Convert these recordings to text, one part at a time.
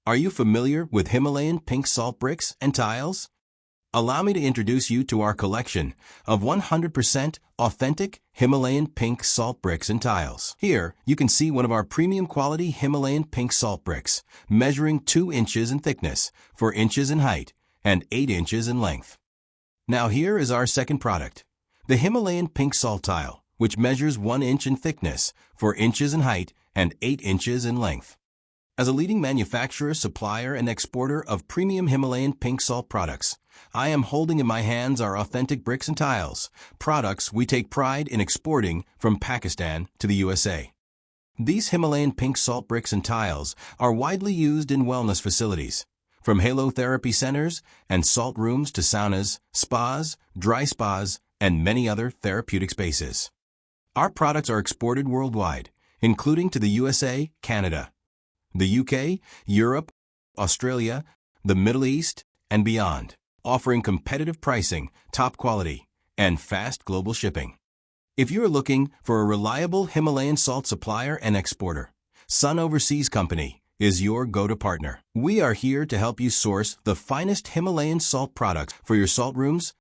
Are you familiar with Himalayan pink salt bricks and tiles? Allow me to introduce you to our collection of 100% authentic Himalayan pink salt bricks and tiles. Here, you can see one of our premium quality Himalayan pink salt bricks, measuring 2 inches in thickness, 4 inches in height, and 8 inches in length. Now here is our second product, the Himalayan pink salt tile, which measures 1 inch in thickness, 4 inches in height, and 8 inches in length. As a leading manufacturer, supplier, and exporter of premium Himalayan pink salt products, I am holding in my hands our authentic bricks and tiles, products we take pride in exporting from Pakistan to the USA. These Himalayan pink salt bricks and tiles are widely used in wellness facilities, from halotherapy centers and salt rooms to saunas, spas, dry spas, and many other therapeutic spaces. Our products are exported worldwide, including to the USA, Canada, the UK, Europe, Australia, the Middle East, and beyond, offering competitive pricing, top quality, and fast global shipping. If you are looking for a reliable Himalayan salt supplier and exporter, Sun Overseas Company is your go-to partner. We are here to help you source the finest Himalayan salt products for your salt rooms,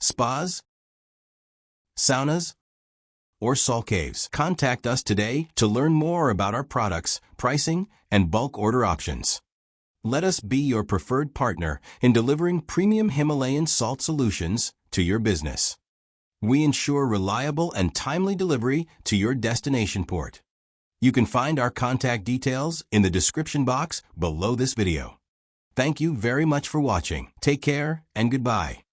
spas, saunas, or salt caves. Contact us today to learn more about our products, pricing, and bulk order options. Let us be your preferred partner in delivering premium Himalayan salt solutions to your business. We ensure reliable and timely delivery to your destination port. You can find our contact details in the description box below this video. Thank you very much for watching. Take care and goodbye.